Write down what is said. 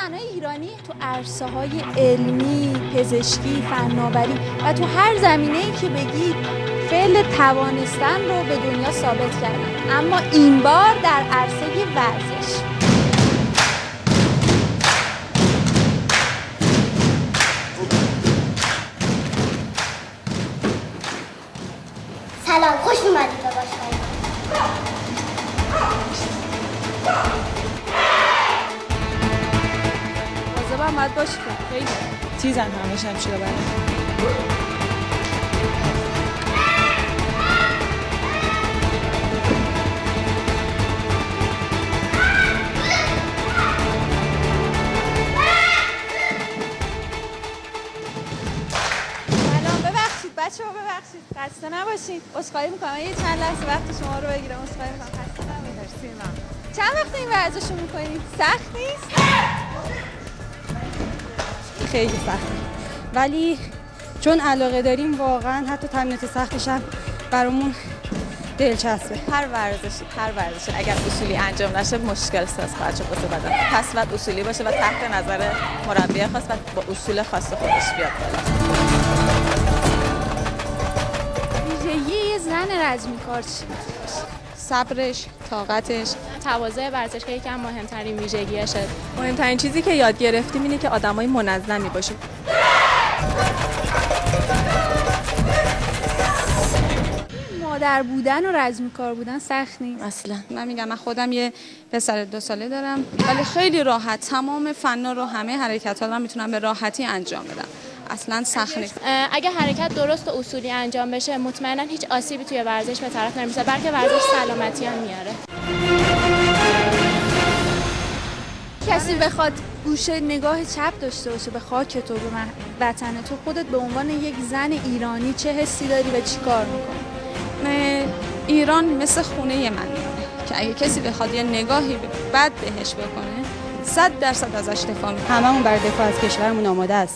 زنای ایرانی تو عرصه‌های علمی، پزشکی، فناوری و تو هر زمینه‌ای که بگید فعل توانستن رو به دنیا ثابت کردن، اما این بار در عرصه ورزش. سلام، خوش اومدید به باشگاه. واظبم باید باشی که خیلی چیزن همش همشیره بله. بچه‌ها ببخشید، خسته نباشید. عذرخواهی می‌کنم یه چند لحظه وقت شما رو بگیرم. عذرخواهی می‌کنم. خسته نباشید. چند وقت این ورزشو می‌کنید؟ سخت نیست؟ خیلی سخته. ولی چون علاقه داریم واقعا حتی تمرینات سختش هم برامون دلچسبه. هر ورزشی اگر اصولی انجام نشه مشکل ساز خواهد شد واسه بدن. پس باید اصولی باشه و تحت نظر مربی خاص و با اصول خاص خودش بیاد بالا. یه زن رزمیکار چی؟ صبرش، طاقتش، تواضع ورزش که یکم مهمترین ویژگیشه. مهمترین چیزی که یاد گرفتیم اینه که آدمای منظمی باشیم. مادر بودن و رزمیکار بودن سخت نیست. اصلا من میگم من خودم یه پسر 2 ساله دارم ولی خیلی راحت تمام فنا رو همه حرکت‌ها رو میتونم به راحتی انجام بدم. اصلا سخت نیست. اگه حرکت درست و اصولی انجام بشه مطمئنا هیچ آسیبی توی ورزش به طرف نمیرسه، بلکه ورزش سلامتی هم میاره. کسی بخواد گوشه نگاه چپ داشته باشه به خاک تو، به وطن تو، خودت به عنوان یک زن ایرانی چه حسی داری و چی کار میکنی؟ ایران مثل خونه من که اگه کسی بخواد یه نگاهی بد بهش بکنه 100% ازش دفاع میکنه. هممون برای دفاع از کشورمون آماده است.